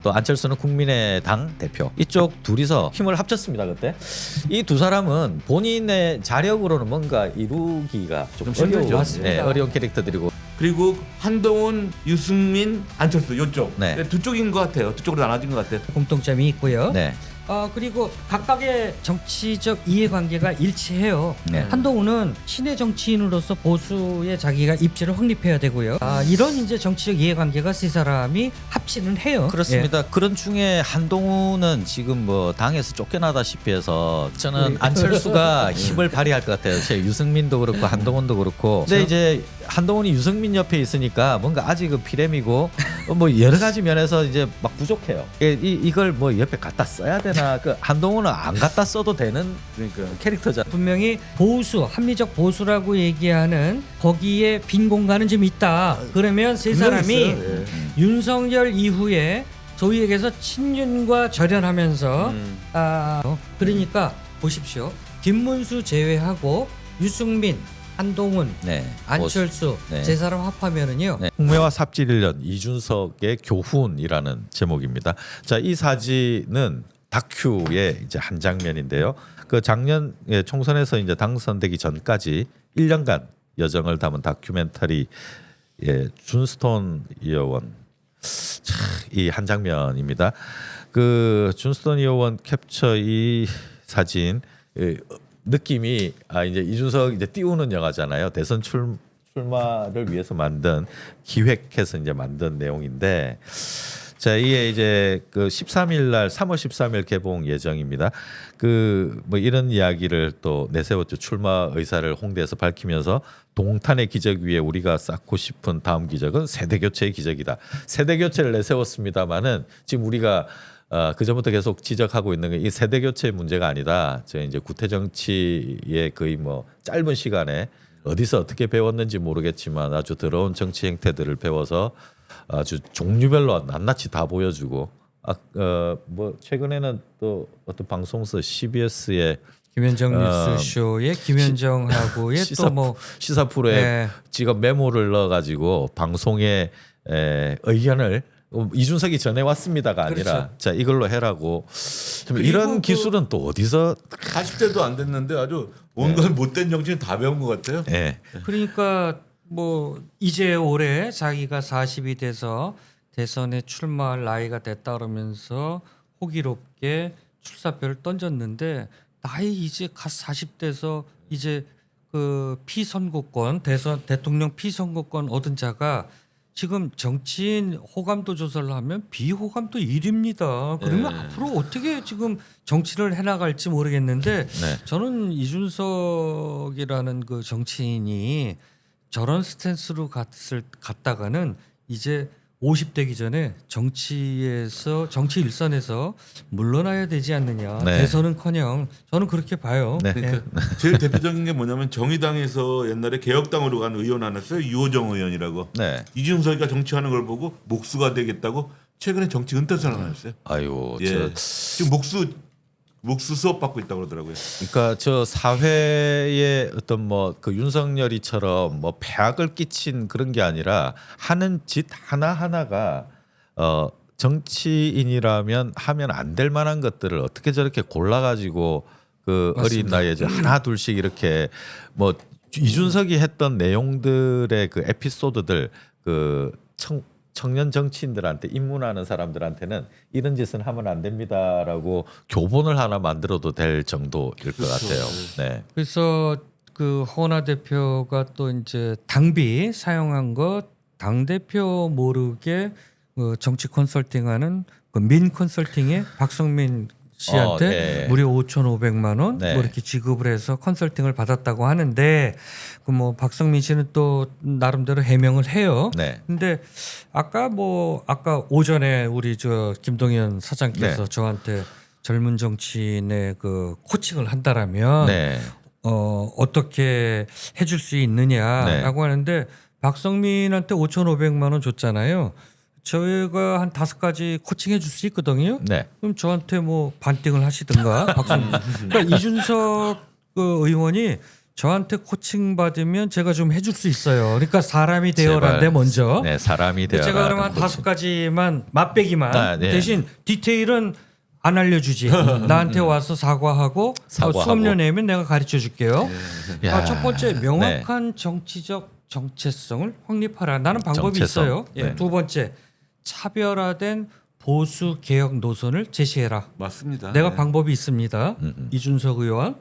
또 안철수는 국민의당 대표. 이쪽 둘이서 힘을 합쳤습니다. 그때 이 두 사람은 본인의 자력으로는 뭔가 이루기가 좀 힘들죠. 어려운 캐릭터들이고. 그리고 한동훈, 유승민, 안철수 이쪽 네. 두 쪽인 것 같아요. 두 쪽으로 나눠진 것 같아요. 공통점이 있고요. 네. 그리고 각각의 정치적 이해관계가 일치해요. 네. 한동훈은 친의 정치인으로서 보수에 자기가 입지를 확립해야 되고요. 이런 이제 정치적 이해관계가 세 사람이 합치는 해요. 그렇습니다. 그런 중에 한동훈은 지금 뭐 당에서 쫓겨나다시피 해서 저는 안철수가 힘을 발휘할 것 같아요. 제 유승민도 그렇고 한동훈도 그렇고. 근데 이제 한동훈이 유승민 옆에 있으니까 뭔가 아직은 피렘이고 뭐 여러 가지 면에서 이제 막 부족해요. 이걸 뭐 옆에 갖다 써야 되나? 그 한동훈은 안 갖다 써도 되는 그러니까 캐릭터잖아. 분명히 보수, 합리적 보수라고 얘기하는 거기에 빈 공간은 좀 있다. 그러면 세 사람이 있어요. 예. 윤석열 이후에 소위 얘기해서 친윤과 절연하면서 그러니까 보십시오. 김문수 제외하고 유승민, 한동훈, 네. 안철수 네. 세 사람 합하면은요. 네. 국매와 삽질 1년 이준석의 교훈이라는 제목입니다. 자, 이 사진은 다큐의 이제 한 장면인데요. 그 작년 총선에서 이제 당선되기 전까지 1년간 여정을 담은 다큐멘터리 준스톤 의원 이 한 장면입니다. 그 준스톤 의원 캡처 이 사진 느낌이 이제 이준석 이제 띄우는 영화잖아요. 대선 출마를 위해서 기획해서 이제 만든 내용인데, 자, 이게 이제 그 13일 날 3월 13일 개봉 예정입니다. 그 뭐 이런 이야기를 또 내세웠죠. 출마 의사를 홍대에서 밝히면서 동탄의 기적 위에 우리가 쌓고 싶은 다음 기적은 세대 교체의 기적이다. 세대 교체를 내세웠습니다만은 지금 우리가 그 전부터 계속 지적하고 있는 게 이 세대 교체의 문제가 아니다. 저 이제 구태 정치의 거의 뭐 짧은 시간에 어디서 어떻게 배웠는지 모르겠지만 아주 더러운 정치 행태들을 배워서 아주 종류별로 낱낱이 다 보여주고 뭐 최근에는 또 어떤 방송사 CBS의 김현정 뉴스쇼의 김현정하고의 또 뭐 시사 프로에 지가 메모를 넣어가지고 방송에 의견을 이준석이 전해왔습니다가 아니라 그렇죠. 자 이걸로 해라고. 이런 기술은 또 어디서 40대도 안 됐는데 아주 온갖 못된 정치는 다 배운 것 같아요. 네. 그러니까 뭐 이제 올해 자기가 40이 돼서 대선에 출마할 나이가 됐다 그러면서 호기롭게 출사표를 던졌는데 나이 이제 갓 40대에서 이제 그 피선거권 대통령 피선거권 얻은 자가 지금 정치인 호감도 조사를 하면 비호감도 1위입니다. 그러면 앞으로 어떻게 지금 정치를 해나갈지 모르겠는데 저는 이준석이라는 그 정치인이 저런 스탠스로 갔다가는 이제 50대기 전에 정치 일선에서 물러나야 되지 않느냐. 네. 대선은커녕 저는 그렇게 봐요. 네. 네. 제일 대표적인 게 뭐냐면 정의당에서 옛날에 개혁당으로 간 의원 하나 있어요. 유호정 의원이라고. 네. 이준석이가 정치하는 걸 보고 목수가 되겠다고 최근에 정치 은퇴 선언했어요. 아유, 예. 지금 목수 수업 받고 있다고 그러더라고요. 그러니까 저 사회에 어떤 뭐 그 윤석열이처럼 뭐 폐악을 끼친 그런 게 아니라 하는 짓 하나 하나가 정치인이라면 하면 안 될 만한 것들을 어떻게 저렇게 골라가지고 그 어린 나이에 하나 둘씩 이렇게 뭐 이준석이 했던 내용들의 그 에피소드들 그 청년 정치인들한테 입문하는 사람들한테는 이런 짓은 하면 안 됩니다라고 교본을 하나 만들어도 될 정도일 것 같아요. 네. 그래서 그 허나 대표가 또 이제 당비 사용한 거 당 대표 모르게 정치 컨설팅하는 그 민 컨설팅에 박성민 씨한테 네. 무려 5,500만 원 네. 뭐 이렇게 지급을 해서 컨설팅을 받았다고 하는데 그 뭐 박성민 씨는 또 나름대로 해명을 해요. 네. 근데 아까 오전에 우리 저 김동연 사장께서 네. 저한테 젊은 정치인의 그 코칭을 한다라면 네. 어떻게 해줄 수 있느냐라고 하는데 박성민한테 5,500만 원 줬잖아요. 저희가 한 5가지 코칭해 줄 수 있거든요. 네. 그럼 저한테 뭐 반띵을 하시든가 박성민. 그러니까 이준석 그 의원이 저한테 코칭 받으면 제가 좀 해줄 수 있어요. 그러니까 사람이 되어라인데 제발. 먼저. 네, 사람이 되어라. 제가 그러면 한 5가지만 맛배기만 아, 네. 대신 디테일은 안 알려주지. 나한테 와서 사과하고 사과하고. 수업료 내면 내가 가르쳐 줄게요. 야. 첫 번째 명확한 정치적 정체성을 확립하라. 나는 방법이 정체성. 있어요. 예. 네. 두 번째 차별화된 보수 개혁 노선을 제시해라. 맞습니다. 내가 네. 방법이 있습니다. 이준석 의원.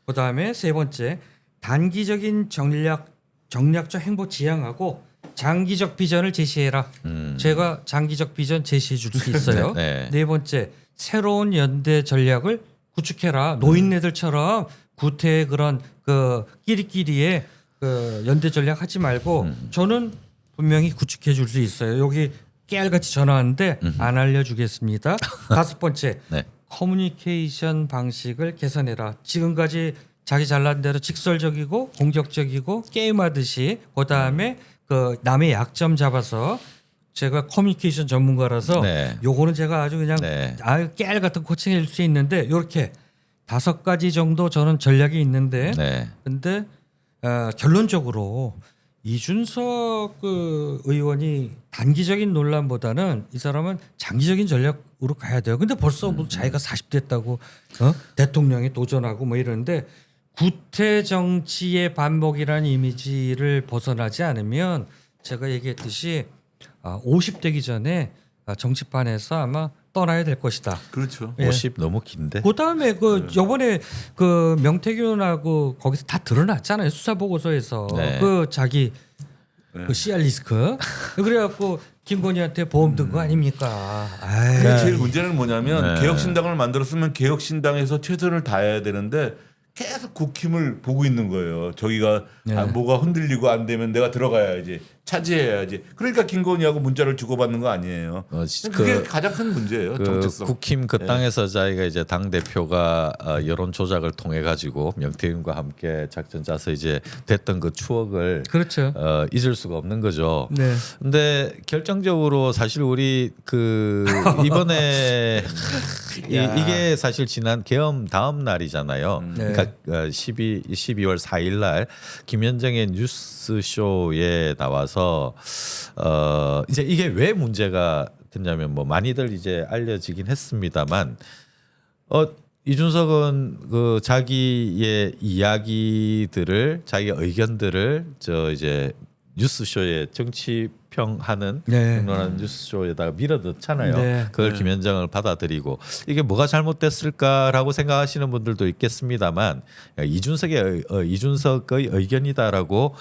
그다음에 세 번째 단기적인 정략적 행보 지향하고 장기적 비전을 제시해라. 제가 장기적 비전 제시해 줄 수 있어요. 네. 네 번째 새로운 연대 전략을 구축해라. 노인네들처럼 구태의 그런 그 끼리끼리의 그 연대 전략 하지 말고 저는 분명히 구축해 줄 수 있어요. 여기 깨알같이 전화 왔는데 안 알려주겠습니다. 다섯 번째 네. 커뮤니케이션 방식을 개선해라. 지금까지 자기 잘난 대로 직설적이고 공격적이고 게임하듯이 그다음에 그 남의 약점 잡아서 제가 커뮤니케이션 전문가라서 네. 요거는 제가 아주 그냥 네. 깨알 같은 코칭 해줄 수 있는데 이렇게 5가지 정도 저는 전략이 있는데 네. 근데 결론적으로 이준석 그 의원이 단기적인 논란보다는 이 사람은 장기적인 전략으로 가야 돼요. 근데 벌써 뭐 자기가 40 됐다고 대통령에 도전하고 뭐 이러는데 구태 정치의 반복이라는 이미지를 벗어나지 않으면 제가 얘기했듯이 50 되기 전에 정치판에서 아마 떠나야 될 것이다. 그렇죠. 예. 50 너무 긴데. 그다음에 그 요번에 그 명태균하고 거기서 다 드러났잖아요. 수사 보고서에서 네. 그 자기 네. 그 CR 리스크. 그래갖고 김건희한테 보험 든 거 아닙니까? 아이. 근데 제일 문제는 뭐냐면 네. 개혁신당을 만들었으면 개혁신당에서 최선을 다해야 되는데 계속 국힘을 보고 있는 거예요. 저기가 네. 뭐가 흔들리고 안 되면 내가 들어가야지, 차지해야지. 그러니까 김건희하고 문자를 주고받는 거 아니에요. 그게 가장 큰 문제예요. 그 정체성. 국힘 그 땅에서 자기가 이제 당 대표가 여론 조작을 통해 가지고 명태균과 함께 작전 짜서 이제 됐던 그 추억을 그렇죠. 잊을 수가 없는 거죠. 네. 근데 결정적으로 사실 우리 그 이번에 이게 사실 지난 계엄 다음 날이잖아요. 네. 그러니까 12월 4일 날 김현정의 뉴스 쇼에 나와서 이제 이게 왜 문제가 됐냐면 뭐 많이들 이제 알려지긴 했습니다만 이준석은 그 자기의 이야기들을 자기 의견들을 저 이제 뉴스쇼에 정치평하는 네. 평론하는 뉴스쇼에다가 밀어넣잖아요. 네. 그걸 김현정을 받아들이고 이게 뭐가 잘못됐을까라고 생각하시는 분들도 있겠습니다만 이준석의 의견이다라고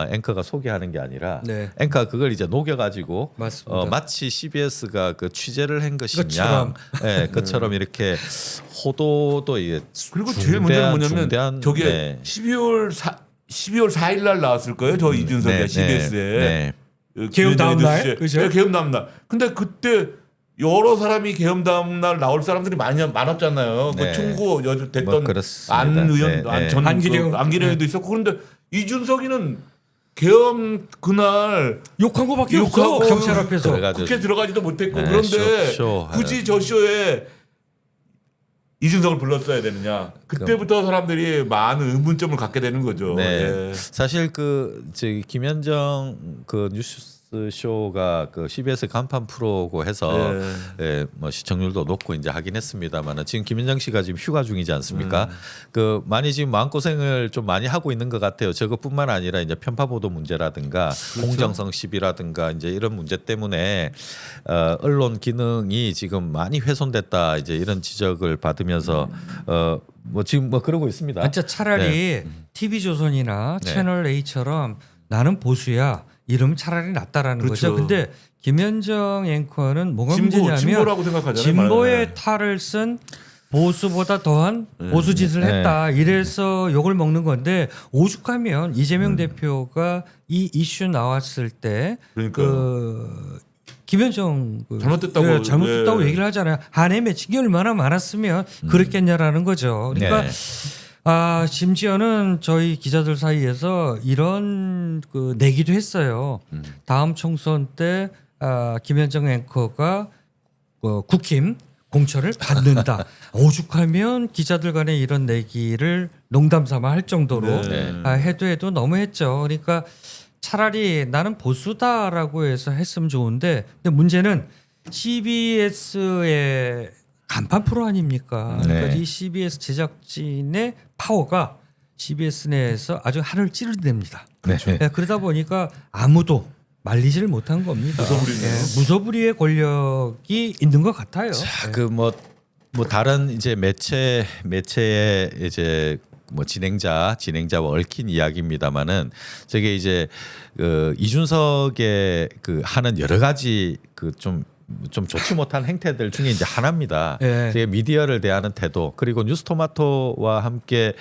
앵커가 소개하는 게 아니라 네. 앵커가 그걸 이제 녹여가지고 맞습니다. 마치 CBS가 그 취재를 한 것이냐, 그것처럼. 네, 그처럼 이렇게 호도도 이게 그리고 제일 문제는 뭐냐면 중대한 저게 네. 12월 4일 날 나왔을 거예요. 저 이준석이 CBS에. 계엄 다음 날? 그죠? 네, 계엄 다음 날. 근데 그때 여러 사람이 계엄 다음 날 나올 사람들이 많았잖아요. 네. 그 충고 됐던 뭐 그렇습니다. 안 의원, 네, 네. 안기령도 있었고 그런데 이준석이는 계엄 그날 욕한 거밖에 없어. 욕하고 경찰 앞에서. 그래가지고 국회 들어가지도 못했고 네, 그런데 쇼. 굳이 저 쇼에 이준석을 불렀어야 되느냐. 그때부터 사람들이 많은 의문점을 갖게 되는 거죠. 네. 예. 사실 그 저기 김현정 그 뉴스 쇼가 그 CBS 간판 프로고 해서 뭐 시청률도 높고 이제 하긴 했습니다만은 지금 김현정 씨가 지금 휴가 중이지 않습니까? 그 많이 지금 마음고생을 좀 많이 하고 있는 것 같아요. 저것뿐만 아니라 이제 편파 보도 문제라든가 공정성 시비라든가 이제 이런 문제 때문에 언론 기능이 지금 많이 훼손됐다 이제 이런 지적을 받으면서 뭐 지금 뭐 그러고 있습니다. 진짜 차라리 TV조선이나 네. 채널 A처럼 나는 보수야 이러면 차라리 낫다라는 그렇죠. 거죠. 근데 김현정 앵커는 뭐가 문제냐면 진보라고 생각하잖아요. 진보의 말하면. 탈을 쓴 보수보다 더한 보수 짓을 했다. 이래서 욕을 먹는 건데 오죽하면 이재명 대표가 이 이슈 나왔을 때 그 김현정 잘못됐다고 잘못됐다고 예. 얘기를 하잖아요. 한해 맺힌 게 얼마나 많았으면 그랬겠냐라는 거죠. 그러니까 네. 심지어는 저희 기자들 사이에서 이런 그 내기도 했어요. 다음 총선 때 김현정 앵커가 국힘 공천을 받는다. 오죽하면 기자들 간에 이런 내기를 농담 삼아 할 정도로 네. 해도 너무했죠. 그러니까 차라리 나는 보수다라고 해서 했으면 좋은데 근데 문제는 CBS의 간판 프로 아닙니까? 네. 그러니까 이 CBS 제작진의 파워가 CBS 내에서 아주 하늘 찌르냅니다. 네. 그러다 보니까 아무도 말리지를 못한 겁니다. 무소불위네요. 무소불위의 권력이 있는 것 같아요. 그 뭐 다른 이제 매체의 이제 뭐 진행자와 얽힌 이야기입니다만은 저게 이제 그 이준석의 그 하는 여러 가지 그 좀 좋지 못한 행태들 중에 이제 하나입니다. 예. 되게 미디어를 대하는 태도 그리고 뉴스토마토와 함께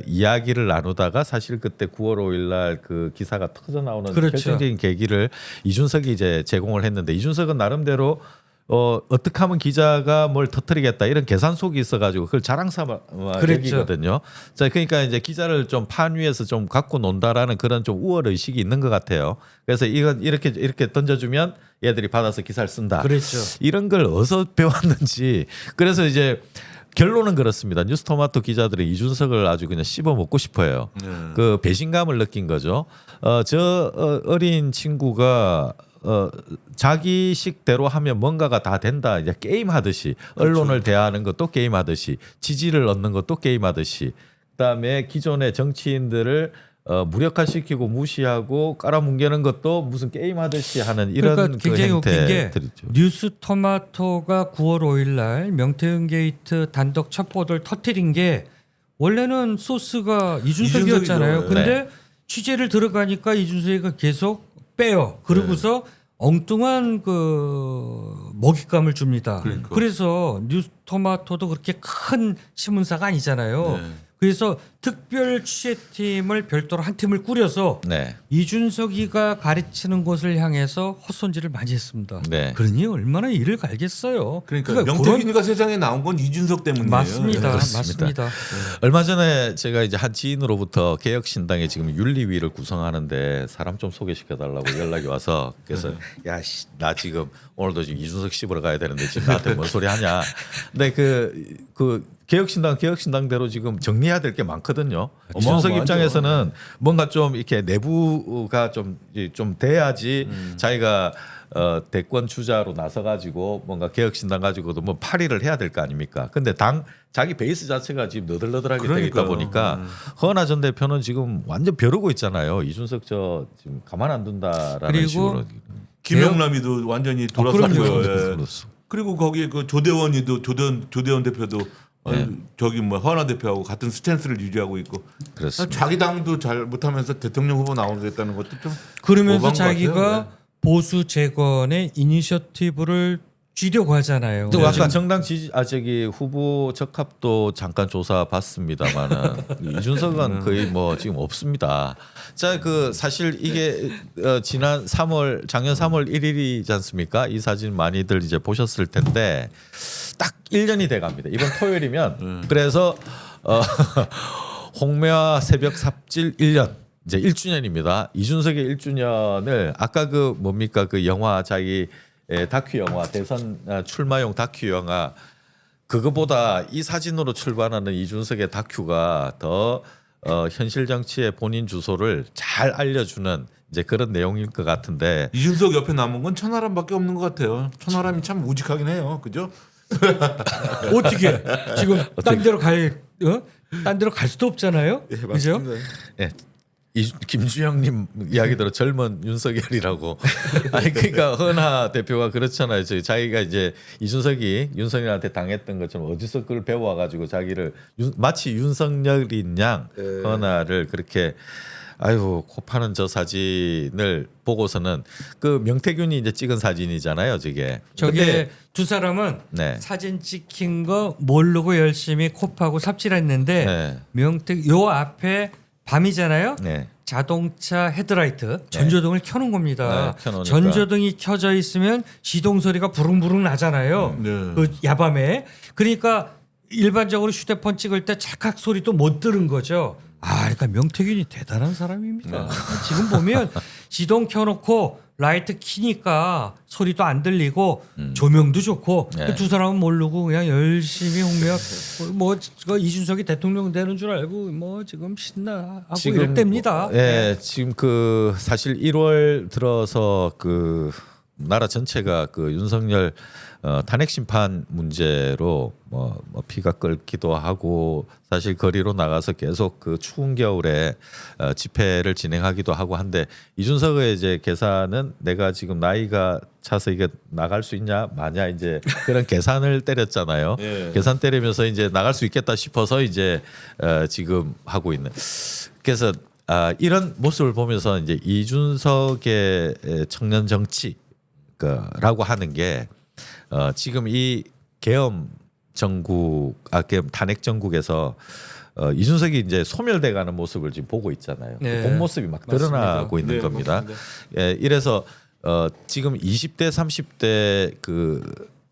이야기를 나누다가 사실 그때 9월 5일 날 그 기사가 터져 나오는 그렇죠. 결정적인 계기를 이준석이 이제 제공을 했는데 이준석은 나름대로 어떻게 하면 기자가 뭘 터뜨리겠다 이런 계산 속이 있어가지고 그걸 자랑삼아 그랬죠. 여기거든요. 자, 그러니까 이제 기자를 좀 판 위에서 좀 갖고 논다라는 그런 좀 우월 의식이 있는 것 같아요. 그래서 이건 이렇게 던져주면 얘들이 받아서 기사를 쓴다. 그렇죠. 이런 걸 어디서 배웠는지. 그래서 이제 결론은 그렇습니다. 뉴스토마토 기자들이 이준석을 아주 그냥 씹어 먹고 싶어요. 그 배신감을 느낀 거죠. 어린 친구가 자기식대로 하면 뭔가가 다 된다. 이제 게임 하듯이 언론을 대하는 것도 게임 하듯이 지지를 얻는 것도 게임 하듯이 그다음에 기존의 정치인들을 무력화시키고 무시하고 깔아뭉개는 것도 무슨 게임 하듯이 하는 이런 그러니까 굉장히 웃긴 게 행태들이죠. 뉴스토마토가 9월 5일 날 명태균 게이트 단독 첩보를 터뜨린 게 원래는 소스가 이준석이었잖아요. 이준석이죠. 근데 취재를 들어가니까 이준석이가 계속 빼요. 그러고서 엉뚱한 그 먹잇감을 줍니다. 그러니까. 그래서 뉴스토마토도 그렇게 큰 신문사가 아니잖아요. 네. 그래서 특별 취재팀을 별도로 한 팀을 꾸려서 네. 이준석이가 가르치는 곳을 향해서 헛손질을 많이 했습니다. 네. 그러니 얼마나 일을 갈겠어요. 그러니까 그런- 명태균이가 세상에 나온 건 이준석 때문이에요. 맞습니다. 네. 맞습니다. 얼마 전에 제가 이제 한 지인으로부터 개혁신당에 지금 윤리위를 구성하는,데 사람 좀 소개시켜달라고 연락이 와서 그래서 야씨 나 지금 오늘도 지금 이준석 씹으러 가야 되는데 지금 나한테 뭔 소리 하냐. 근데 그 개혁신당대로 지금 정리해야 될 게 많거든요. 이준석 어마어마하죠. 입장에서는 뭔가 좀 이렇게 내부가 좀 돼야지 자기가 대권 주자로 나서가지고 뭔가 개혁신당 가지고도 뭐 파리를 해야 될 거 아닙니까? 근데 자기 베이스 자체가 지금 너덜너덜하게 되어 있다 그러니까요. 보니까 허은하 전 대표는 지금 완전 벼르고 있잖아요. 이준석 저 지금 가만 안 둔다라는 그리고 식으로. 김영남이도 완전히 그럼요. 돌아섰고요. 예. 그렇소. 그리고 거기에 그 조대원이도 조대원 대표도 저기 뭐 허나 대표하고 같은 스탠스를 유지하고 있고 그렇습니다. 자기 당도 잘 못하면서 대통령 후보 나오겠다는 것도 좀 그러면서 오버한 것 자기가 같아요. 보수 재건의 이니셔티브를 쥐려고 하잖아요. 또 아까 정당 저기 후보 적합도 잠깐 조사 봤습니다만은 이준석은 거의 뭐 지금 없습니다. 자, 그 사실 이게 작년 3월 1일이지 않습니까? 이 사진 많이들 이제 보셨을 텐데 딱 1년이 돼 갑니다. 이번 토요일이면 그래서 홍매화 새벽 삽질 1년 이제 1주년입니다. 이준석의 1주년을 아까 그 뭡니까 그 영화 자기 다큐 영화 대선 출마용 다큐 영화 그거보다 이 사진으로 출발하는 이준석의 다큐가 더 현실 정치의 본인 주소를 잘 알려주는 이제 그런 내용일 것 같은데 이준석 옆에 남은 건 천하람밖에 없는 것 같아요. 천하람이 참 우직하긴 해요. 그죠? 어떻게 지금 딴 데로 딴 데로 갈 수도 없잖아요. 그죠? 예. 김주영님 이야기대로 젊은 윤석열이라고. 아니 그러니까 허은하 대표가 그렇잖아요. 자기가 이제 이준석이 윤석열한테 당했던 것처럼 어디서 그걸 배워가지고 자기를 마치 윤석열인 양 허은하를 그렇게 아유 코 파는 저 사진을 보고서는 그 명태균이 이제 찍은 사진이잖아요. 저게. 저게 근데 두 사람은 네. 사진 찍힌 거 모르고 열심히 코 파고 삽질했는데 네. 요 앞에 밤이잖아요. 네. 자동차 헤드라이트 전조등을 켜놓은 겁니다. 네, 켜놓으니까. 전조등이 켜져 있으면 시동 소리가 부릉부릉 나잖아요. 네. 그 야밤에. 그러니까 일반적으로 휴대폰 찍을 때 찰칵 소리도 못 들은 거죠. 그러니까 명태균이 대단한 사람입니다. 지금 보면 시동 켜놓고 라이트 키니까 소리도 안 들리고 조명도 좋고 네. 그 두 사람은 모르고 그냥 열심히 홍매학 뭐 이준석이 대통령 되는 줄 알고 뭐 지금 신나하고 이럴 때입니다. 예, 지금 그 사실 1월 들어서 그 나라 전체가 그 윤석열 탄핵 심판 문제로 뭐 피가 끓기도 하고 사실 거리로 나가서 계속 그 추운 겨울에 집회를 진행하기도 하고 한데 이준석의 이제 계산은 내가 지금 나이가 차서 이게 나갈 수 있냐 마냐 이제 그런 계산을 때렸잖아요. 예. 계산 때리면서 이제 나갈 수 있겠다 싶어서 이제 지금 하고 있는. 그래서 이런 모습을 보면서 이제 이준석의 청년 정치라고 하는 게 지금 이 계엄 정국, 계엄 탄핵 정국에서 이준석이 이제 소멸돼가는 모습을 지금 보고 있잖아요. 네. 본 모습이 막 드러나고 있는 네, 겁니다. 맞습니다. 예, 이래서 지금 20대, 30대 그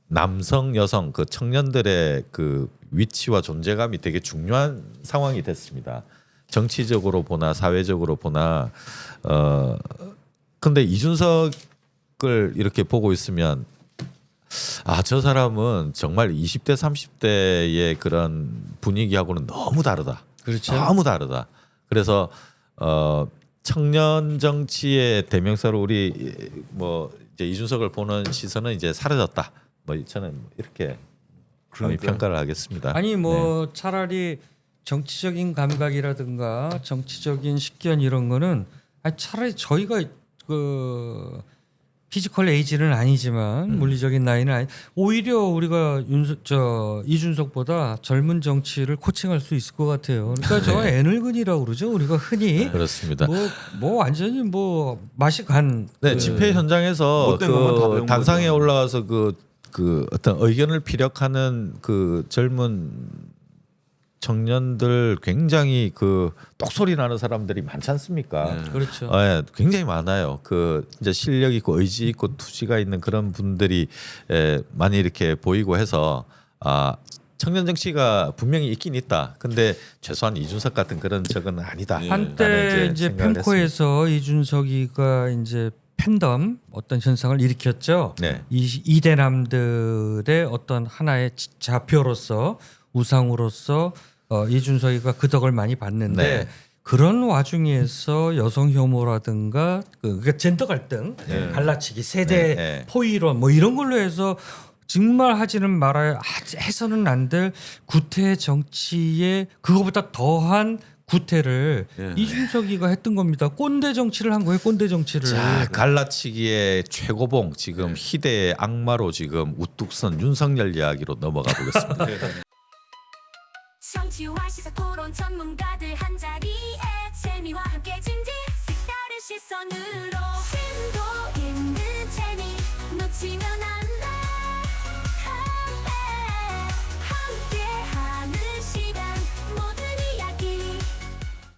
남성, 여성 그 청년들의 그 위치와 존재감이 되게 중요한 상황이 됐습니다. 정치적으로 보나 사회적으로 보나 근데 이준석을 이렇게 보고 있으면 저 사람은 정말 20대 30대의 그런 분위기하고는 너무 다르다. 그렇죠. 너무 다르다. 그래서 청년 정치의 대명사로 우리 뭐 이제 이준석을 보는 시선은 이제 사라졌다. 뭐 저는 이렇게 평가를 하겠습니다. 아니 뭐 차라리 정치적인 감각이라든가 정치적인 식견 이런 거는 차라리 저희가 그 피지컬 에이지는 아니지만 물리적인 나이는 아니 오히려 우리가 이준석보다 젊은 정치를 코칭할 수 있을 것 같아요. 그러니까 저 애늙은이라고 그러죠. 우리가 흔히 그렇습니다. 뭐 완전히 뭐 맛이 간 네, 집회 현장에서 못된 것만 다 그 배운 단상에 거죠. 올라가서 그 어떤 의견을 피력하는 그 젊은 청년들 굉장히 그 똑소리 나는 사람들이 많지 않습니까? 네. 그렇죠. 예, 굉장히 많아요. 그 이제 실력 있고 의지 있고 투지가 있는 그런 분들이 많이 이렇게 보이고 해서 청년 정치가 분명히 있긴 있다. 근데 최소한 이준석 같은 그런 적은 아니다. 한때 라는 이제 생각을 펜코에서 이준석이가 이제 팬덤 어떤 현상을 일으켰죠. 네. 이대남들의 어떤 하나의 좌표로서 우상으로서 이준석이가 그 덕을 많이 봤는데 네. 그런 와중에서 여성 혐오라든가 그러니까 젠더 갈등, 네. 갈라치기, 세대 네. 포위론 뭐 이런 걸로 해서 정말 하지는 말아야 해서는 안 될 구태 정치에 그거보다 더한 구태를 예. 이준석이가 했던 겁니다. 꼰대 정치를 한 거예요. 꼰대 정치를. 자, 갈라치기의 최고봉 지금 희대의 악마로 지금 우뚝 선 윤석열 이야기로 넘어가 보겠습니다. 정치와 시사 토론 전문가들 한자리에 재미와 함께 진지 색다른 시선으로 심도 있는 재미 놓치면 안